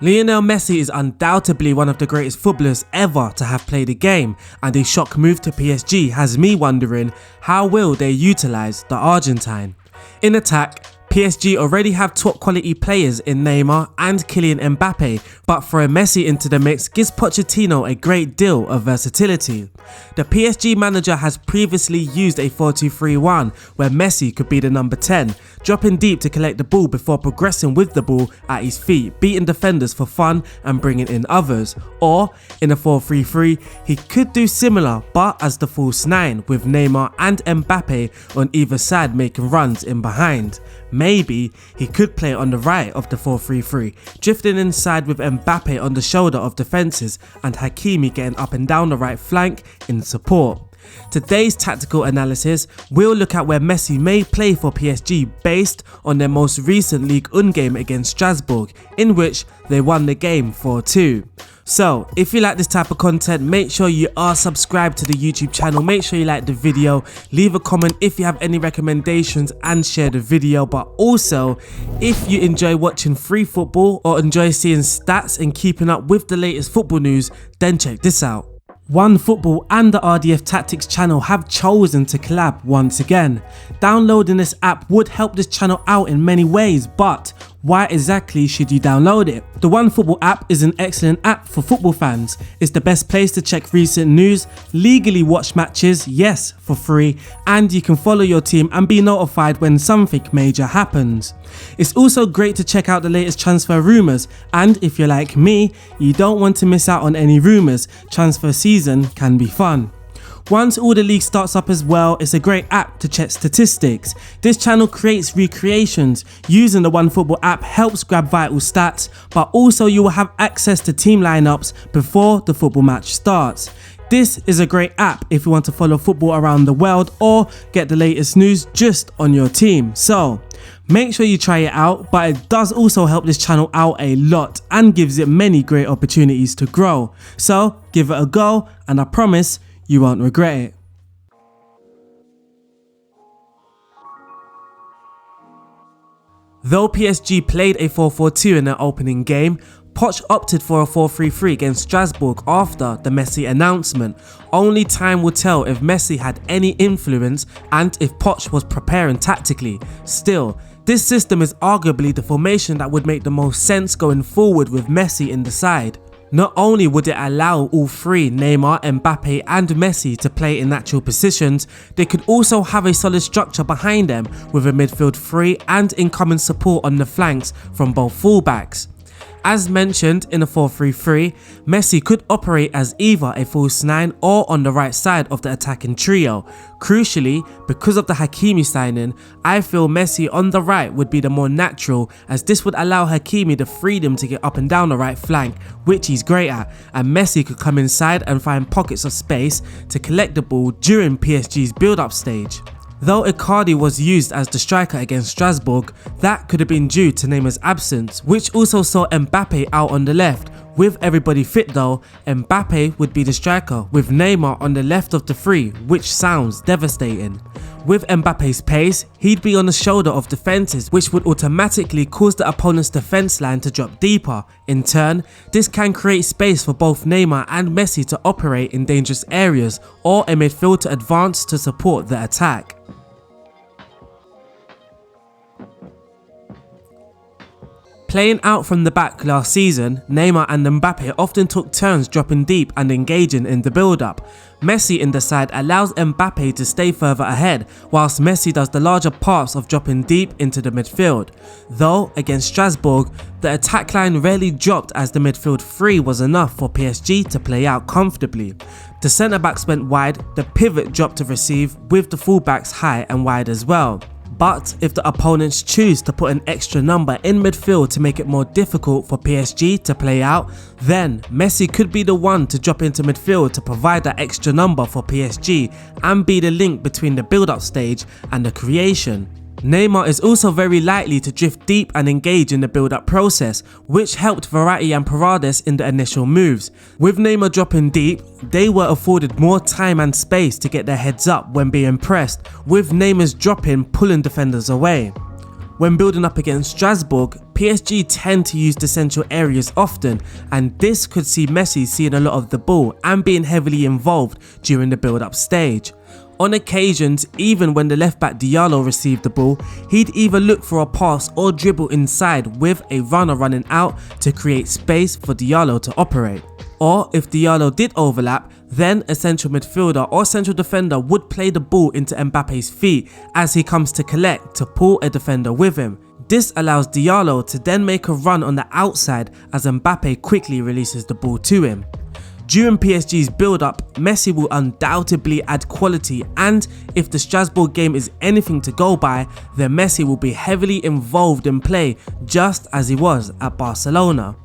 Lionel Messi is undoubtedly one of the greatest footballers ever to have played the game, and a shock move to PSG has me wondering how will they utilise the Argentine. In attack, PSG already have top quality players in Neymar and Kylian Mbappe, but throwing Messi into the mix gives Pochettino a great deal of versatility. The PSG manager has previously used a 4-2-3-1 where Messi could be the number 10, dropping deep to collect the ball before progressing with the ball at his feet, beating defenders for fun and bringing in others. Or in a 4-3-3, he could do similar but as the false 9 with Neymar and Mbappe on either side making runs in behind. Maybe he could play on the right of the 4-3-3, drifting inside with Mbappe on the shoulder of defences and Hakimi getting up and down the right flank in support. Today's tactical analysis will look at where Messi may play for PSG based on their most recent Ligue 1 game against Strasbourg, in which they won the game 4-2. So if you like this type of content, make sure you are subscribed to the YouTube channel, make sure you like the video, leave a comment if you have any recommendations and share the video. But also, if you enjoy watching free football or enjoy seeing stats and keeping up with the latest football news, then check this out. OneFootball and the RDF Tactics channel have chosen to collab once again. Downloading this app would help this channel out in many ways, but why exactly should you download it? The OneFootball app is an excellent app for football fans. It's the best place to check recent news, legally watch matches, yes, for free, and you can follow your team and be notified when something major happens. It's also great to check out the latest transfer rumours, and if you're like me, you don't want to miss out on any rumours. Transfer season can be fun. Once all the league starts up as well, it's a great app to check statistics. This channel creates recreations. Using the OneFootball app helps grab vital stats, but also you will have access to team lineups before the football match starts. This is a great app if you want to follow football around the world or get the latest news just on your team. So make sure you try it out, but it does also help this channel out a lot and gives it many great opportunities to grow. So give it a go and I promise you won't regret it. Though PSG played a 4-4-2 in their opening game, Poch opted for a 4-3-3 against Strasbourg after the Messi announcement. Only time will tell if Messi had any influence and if Poch was preparing tactically. Still, this system is arguably the formation that would make the most sense going forward with Messi in the side. Not only would it allow all three, Neymar, Mbappe and Messi, to play in natural positions, they could also have a solid structure behind them with a midfield three and incoming support on the flanks from both fullbacks. As mentioned in a 4-3-3, Messi could operate as either a false 9 or on the right side of the attacking trio. Crucially, because of the Hakimi signing, I feel Messi on the right would be the more natural, as this would allow Hakimi the freedom to get up and down the right flank, which he's great at, and Messi could come inside and find pockets of space to collect the ball during PSG's build-up stage. Though Icardi was used as the striker against Strasbourg, that could have been due to Neymar's absence, which also saw Mbappe out on the left. With everybody fit though, Mbappe would be the striker with Neymar on the left of the three, which sounds devastating. With Mbappe's pace, he'd be on the shoulder of defences, which would automatically cause the opponent's defence line to drop deeper. In turn, this can create space for both Neymar and Messi to operate in dangerous areas or a midfield to advance to support the attack. Playing out from the back last season, Neymar and Mbappe often took turns dropping deep and engaging in the build-up. Messi in the side allows Mbappe to stay further ahead, whilst Messi does the larger parts of dropping deep into the midfield. Though, against Strasbourg, the attack line rarely dropped as the midfield three was enough for PSG to play out comfortably. The centre-backs went wide, the pivot dropped to receive, with the full-backs high and wide as well. But if the opponents choose to put an extra number in midfield to make it more difficult for PSG to play out, then Messi could be the one to drop into midfield to provide that extra number for PSG and be the link between the build-up stage and the creation. Neymar is also very likely to drift deep and engage in the build-up process, which helped Verratti and Paredes in the initial moves. With Neymar dropping deep, they were afforded more time and space to get their heads up when being pressed, with Neymar's dropping pulling defenders away. When building up against Strasbourg, PSG tend to use the central areas often, and this could see Messi seeing a lot of the ball and being heavily involved during the build-up stage. On occasions, even when the left-back Diallo received the ball, he'd either look for a pass or dribble inside with a runner running out to create space for Diallo to operate. Or if Diallo did overlap, then a central midfielder or central defender would play the ball into Mbappe's feet as he comes to collect to pull a defender with him. This allows Diallo to then make a run on the outside as Mbappe quickly releases the ball to him. During PSG's build-up, Messi will undoubtedly add quality, and if the Strasbourg game is anything to go by, then Messi will be heavily involved in play just as he was at Barcelona.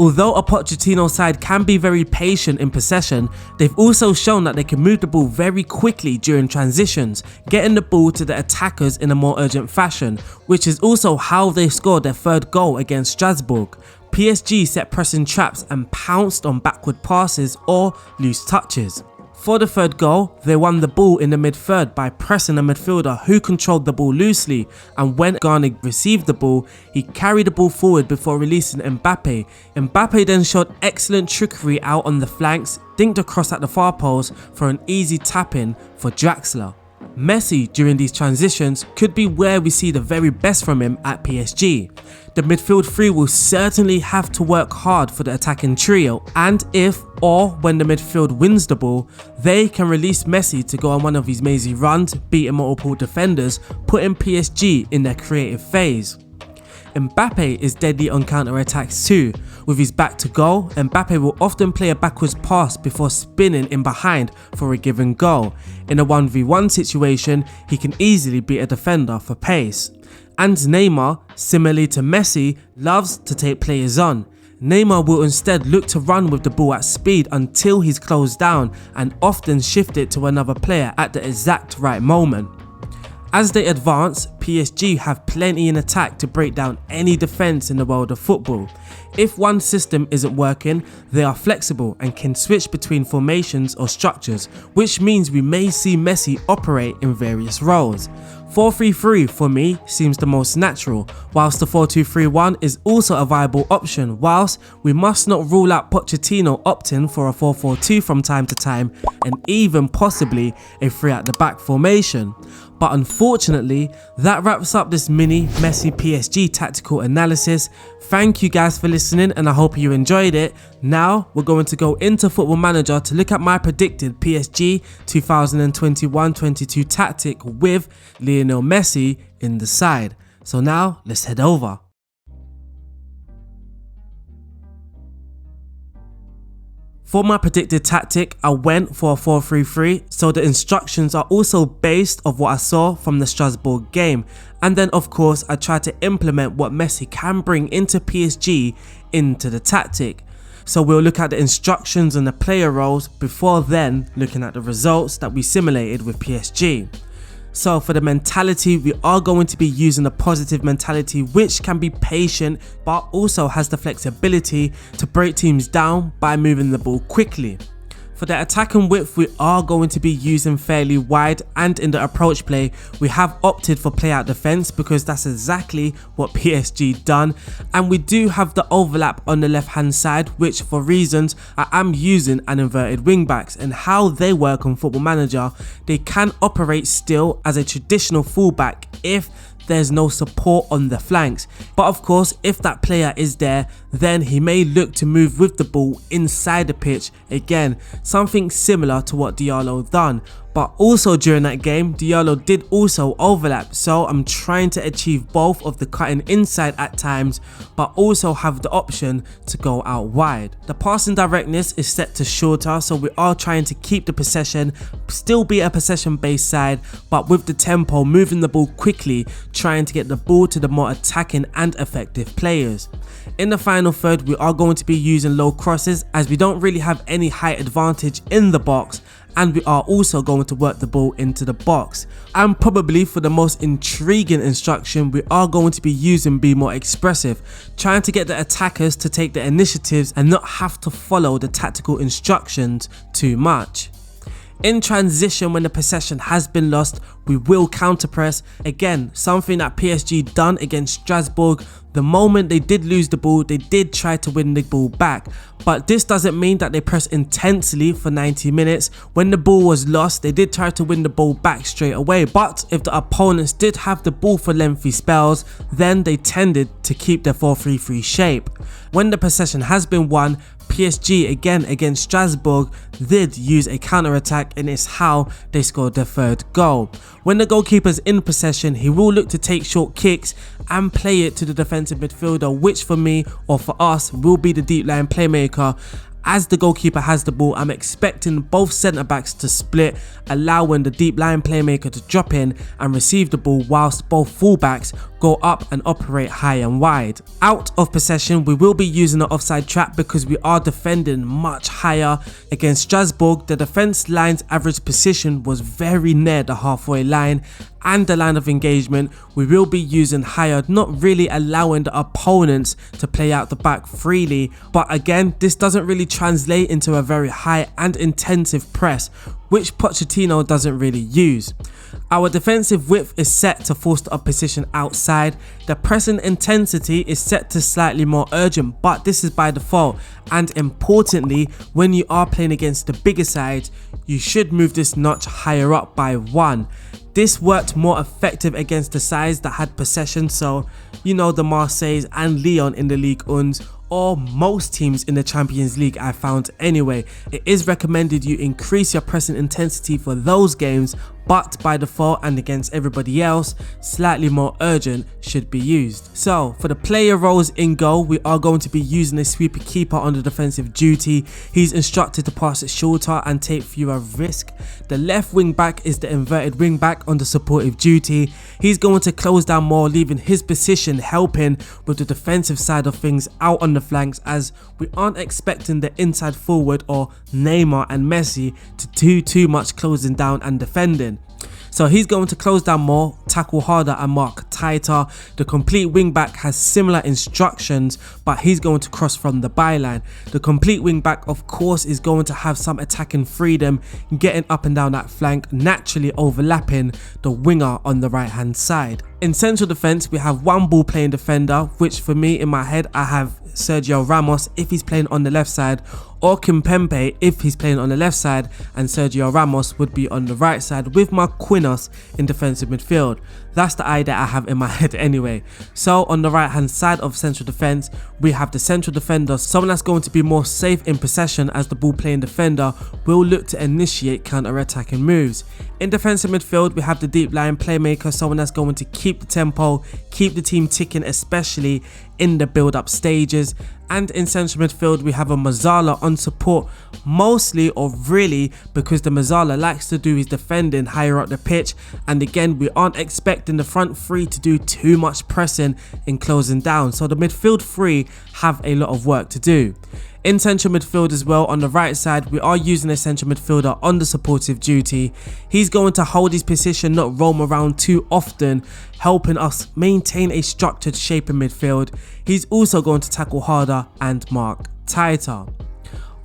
Although a Pochettino side can be very patient in possession, they've also shown that they can move the ball very quickly during transitions, getting the ball to the attackers in a more urgent fashion, which is also how they scored their third goal against Strasbourg. PSG set pressing traps and pounced on backward passes or loose touches. For the third goal, they won the ball in the mid-third by pressing a midfielder who controlled the ball loosely, and when Garnig received the ball, he carried the ball forward before releasing Mbappe. Mbappe then showed excellent trickery out on the flanks, dinked across at the far post for an easy tap-in for Draxler. Messi during these transitions could be where we see the very best from him at PSG. The midfield three will certainly have to work hard for the attacking trio, and if or when the midfield wins the ball, they can release Messi to go on one of his mazy runs, beating multiple defenders, putting PSG in their creative phase. Mbappe is deadly on counter-attacks too. With his back to goal, Mbappe will often play a backwards pass before spinning in behind for a given goal. In a 1v1 situation, he can easily beat a defender for pace. And Neymar, similarly to Messi, loves to take players on. Neymar will instead look to run with the ball at speed until he's closed down and often shift it to another player at the exact right moment. As they advance, PSG have plenty in attack to break down any defence in the world of football. If one system isn't working, they are flexible and can switch between formations or structures, which means we may see Messi operate in various roles. 4-3-3 for me seems the most natural, whilst the 4-2-3-1 is also a viable option, whilst we must not rule out Pochettino opting for a 4-4-2 from time to time and even possibly a 3 at the back formation. But unfortunately, that wraps up this mini Messi PSG tactical analysis. Thank you guys for listening and I hope you enjoyed it. Now we're going to go into Football Manager to look at my predicted PSG 2021-22 tactic with Lionel Messi in the side. So now let's head over. For my predicted tactic, I went for a 4-3-3, so the instructions are also based off what I saw from the Strasbourg game. And then of course I tried to implement what Messi can bring into PSG into the tactic. So we'll look at the instructions and the player roles before then looking at the results that we simulated with PSG. So for the mentality, we are going to be using a positive mentality which can be patient but also has the flexibility to break teams down by moving the ball quickly. For the attack and width, we are going to be using fairly wide, and in the approach play we have opted for play out defence because that's exactly what PSG done, and we do have the overlap on the left hand side, which for reasons I am using an inverted wing backs, and how they work on Football Manager, they can operate still as a traditional fullback if there's no support on the flanks. But of course, if that player is there, then he may look to move with the ball inside the pitch. Again, something similar to what Diallo done. But also during that game, Diallo did also overlap, so I'm trying to achieve both of the cutting inside at times, but also have the option to go out wide. The passing directness is set to shorter, so we are trying to keep the possession, still be a possession based side, but with the tempo, moving the ball quickly, trying to get the ball to the more attacking and effective players. In the final third, we are going to be using low crosses as we don't really have any height advantage in the box, and we are also going to work the ball into the box. And probably for the most intriguing instruction, we are going to be using be more expressive, trying to get the attackers to take the initiatives and not have to follow the tactical instructions too much. In transition, when the possession has been lost, we will counter press. Again, something that PSG done against Strasbourg. The moment they did lose the ball, they did try to win the ball back. But this doesn't mean that they press intensely for 90 minutes. When the ball was lost, they did try to win the ball back straight away. But if the opponents did have the ball for lengthy spells, then they tended to keep their 4-3-3 shape. When the possession has been won, PSG again against Strasbourg did use a counter-attack, and it's how they scored their third goal. When the goalkeeper's in possession, he will look to take short kicks and play it to the defensive midfielder, which for me or for us will be the deep line playmaker. As the goalkeeper has the ball, I'm expecting both centre backs to split, allowing the deep line playmaker to drop in and receive the ball whilst both fullbacks go up and operate high and wide. Out of possession, we will be using the offside trap because we are defending much higher. Against Strasbourg, the defence line's average position was very near the halfway line and the line of engagement. We will be using higher, not really allowing the opponents to play out the back freely. But again, this doesn't really translate into a very high and intensive press, which Pochettino doesn't really use. Our defensive width is set to force the opposition outside. The pressing intensity is set to slightly more urgent, but this is by default. And importantly, when you are playing against the bigger sides, you should move this notch higher up by 1. This worked more effective against the sides that had possession, so you know, the Marseilles and Lyon in the Ligue 1, or most teams in the Champions League I found anyway. It is recommended you increase your pressing intensity for those games, but by default and against everybody else, slightly more urgent should be used. So for the player roles in goal, we are going to be using a sweeper keeper on the defensive duty. He's instructed to pass it shorter and take fewer risk. The left wing back is the inverted wing back on the supportive duty. He's going to close down more, leaving his position helping with the defensive side of things out on the flanks, as we aren't expecting the inside forward or Neymar and Messi to do too much closing down and defending. So he's going to close down more, tackle harder and mark tighter. The complete wing back has similar instructions, but he's going to cross from the byline. The complete wing back, of course, is going to have some attacking freedom, getting up and down that flank, naturally overlapping the winger on the right hand side. In central defence, we have one ball playing defender, which for me in my head I have Sergio Ramos if he's playing on the left side, or Kimpembe if he's playing on the left side, and Sergio Ramos would be on the right side with Marquinhos in defensive midfield. That's the idea I have in my head anyway. So on the right hand side of central defence, we have the central defender, someone that's going to be more safe in possession, as the ball playing defender will look to initiate counter-attacking moves. In defensive midfield, we have the deep line playmaker, someone that's going to keep the tempo, keep the team ticking, especially in the build-up stages. And in central midfield, we have a Mazzala on support, mostly or really because the Mazzala likes to do his defending higher up the pitch, and again, we aren't expecting the front three to do too much pressing in closing down, so the midfield three have a lot of work to do. In central midfield as well, on the right side, we are using a central midfielder on the supportive duty. He's going to hold his position, not roam around too often, helping us maintain a structured shape in midfield. He's also going to tackle harder and mark tighter.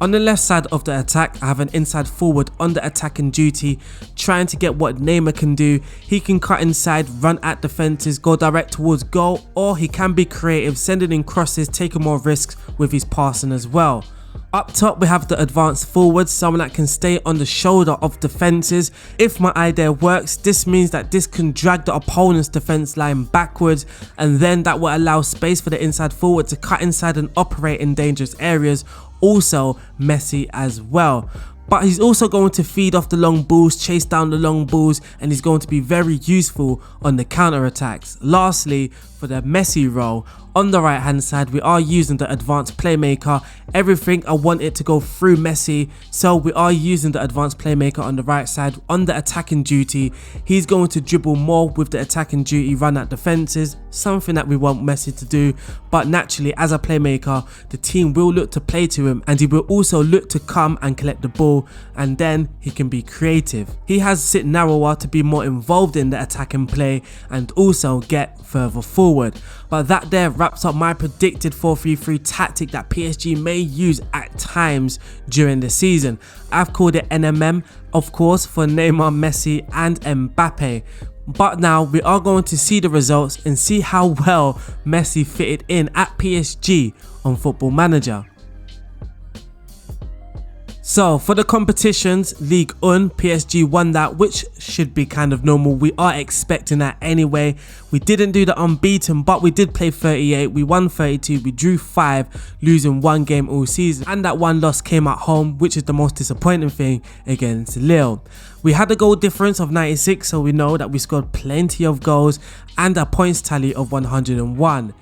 On the left side of the attack, I have an inside forward on the attacking duty, trying to get what Neymar can do. He can cut inside, run at defences, go direct towards goal, or he can be creative, sending in crosses, taking more risks with his passing as well. Up top, we have the advanced forward, someone that can stay on the shoulder of defences. If my idea works, this means that this can drag the opponent's defence line backwards, and then that will allow space for the inside forward to cut inside and operate in dangerous areas. Also Messi as well. But he's also going to feed off the long balls, chase down the long balls, and he's going to be very useful on the counter attacks. Lastly, for the Messi role, on the right hand side, we are using the advanced playmaker. Everything I want it to go through Messi, so we are using the advanced playmaker on the right side on the attacking duty. He's going to dribble more with the attacking duty, run at defences, something that we want Messi to do, but naturally as a playmaker, the team will look to play to him, and he will also look to come and collect the ball, and then he can be creative. He has to sit narrower to be more involved in the attacking play and also get further forward. But that there wraps up my predicted 4-3-3 tactic that PSG may use at times during the season. I've called it NMM, of course, for Neymar, Messi and Mbappe. But now we are going to see the results and see how well Messi fitted in at PSG on Football Manager. So for the competitions, Ligue 1, PSG won that, which should be kind of normal. We are expecting that anyway. We didn't do the unbeaten, but we did play 38. We won 32. We drew 5, losing 1 game all season. And that 1 loss came at home, which is the most disappointing thing, against Lille. We had a goal difference of 96, so we know that we scored plenty of goals and a points tally of 101.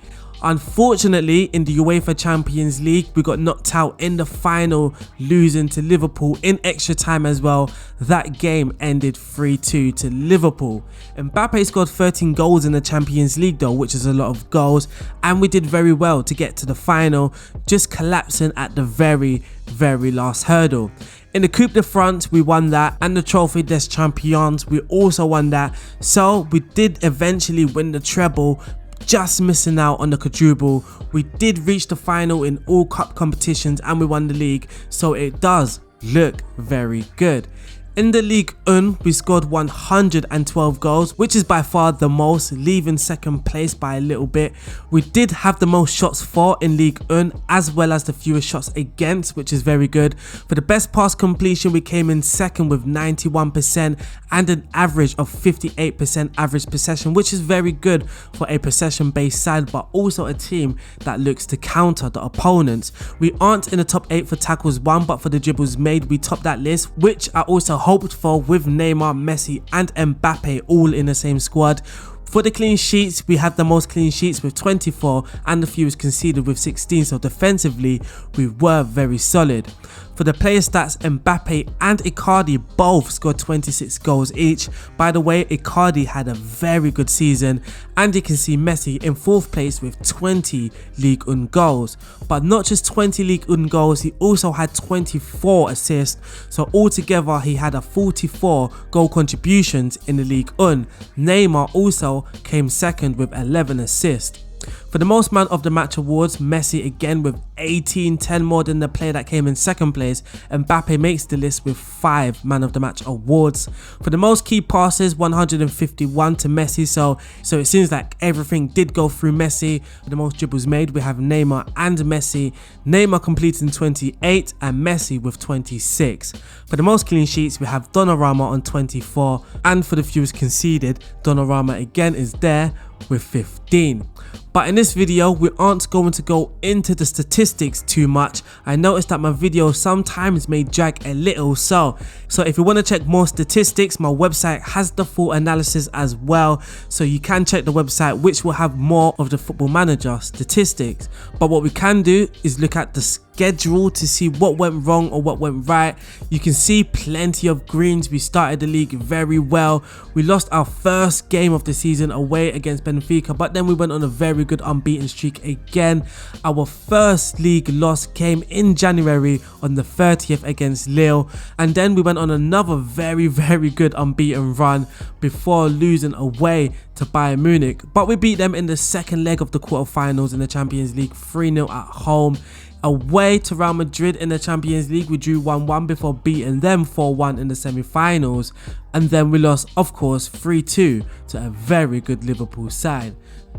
Unfortunately, in the UEFA Champions League, we got knocked out in the final, losing to Liverpool in extra time as well. That game ended 3-2 to Liverpool. Mbappe scored 13 goals in the Champions League though, which is a lot of goals, and we did very well to get to the final, just collapsing at the very last hurdle. In the Coupe de France, we won that, and the Trophée des Champions, we also won that. So we did eventually win the treble, just missing out on the quadruple. We did reach the final in all cup competitions and we won the league, so it does look very good. In the Ligue 1, we scored 112 goals, which is by far the most, leaving second place by a little bit. We did have the most shots for in Ligue 1, as well as the fewest shots against, which is very good. For the best pass completion, we came in second with 91% and an average of 58% average possession, which is very good for a possession-based side, but also a team that looks to counter the opponents. We aren't in the top 8 for tackles won, but for the dribbles made, we topped that list, which I also hoped for with Neymar, Messi and Mbappe all in the same squad. For the clean sheets, we had the most clean sheets with 24 and the fewest conceded with 16, so defensively we were very solid. For the player stats, Mbappe and Icardi both scored 26 goals each. By the way, Icardi had a very good season, and you can see Messi in 4th place with 20 Ligue 1 goals. But not just 20 Ligue 1 goals, he also had 24 assists, so altogether he had a 44 goal contributions in the Ligue 1. Neymar also came second with 11 assists. For the most man of the match awards, Messi again with 18, 10 more than the player that came in second place. Mbappe makes the list with 5 man of the match awards. For the most key passes, 151 to Messi, so it seems like everything did go through Messi. For the most dribbles made, we have Neymar and Messi. Neymar completing 28 and Messi with 26. For the most clean sheets, we have Donnarumma on 24, and for the fewest conceded, Donnarumma again is there with 15. But in this video, we aren't going to go into the statistics too much. I noticed that my videos sometimes may drag a little, so if you want to check more statistics, my website has the full analysis as well, so you can check the website, which will have more of the Football Manager statistics. But what we can do is look at the schedule to see what went wrong or what went right. You can see plenty of greens. We started the league very well. We lost our first game of the season away against Benfica, but then we went on a very good unbeaten streak again. Our first league loss came in January on the 30th against Lille, and then we went on another very good unbeaten run before losing away to Bayern Munich, but we beat them in the second leg of the quarterfinals in the Champions League 3-0 at home. Away to Real Madrid in the Champions League, we drew 1-1 before beating them 4-1 in the semi-finals, and then we lost, of course, 3-2 to a very good Liverpool side.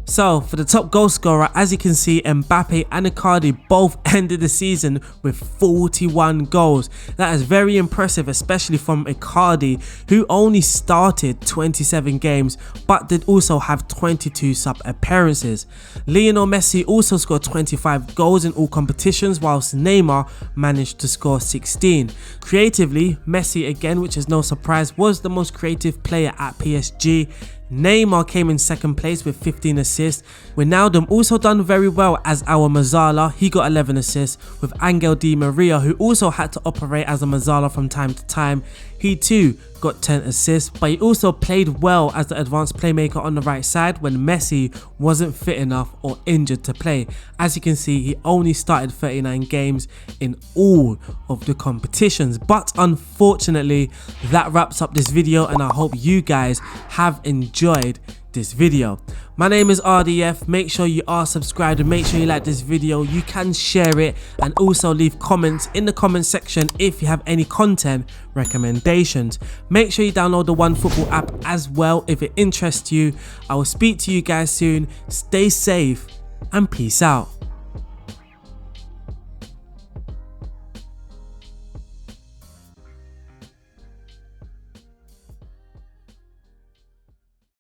So for the top goal scorer, as you can see, Mbappe and Icardi both ended the season with 41 goals. That is very impressive, especially from Icardi, who only started 27 games but did also have 22 sub appearances. Lionel Messi also scored 25 goals in all competitions, whilst Neymar managed to score 16. Creatively, Messi again, which is no surprise, was the most creative player at PSG. Neymar came in second place with 15 assists. Wijnaldum also done very well as our Mazzala. He got 11 assists, with Angel Di Maria, who also had to operate as a Mazzala from time to time. He too got 10 assists, but he also played well as the advanced playmaker on the right side when Messi wasn't fit enough or injured to play. As you can see, he only started 39 games in all of the competitions. But unfortunately, that wraps up this video, and I hope you guys have enjoyed this video. My name is RDF. Make sure you are subscribed and make sure you like this video. You can share it and also leave comments in the comment section if you have any content recommendations. Make sure you download the OneFootball app as well if it interests you. I will speak to you guys soon. Stay safe and peace out.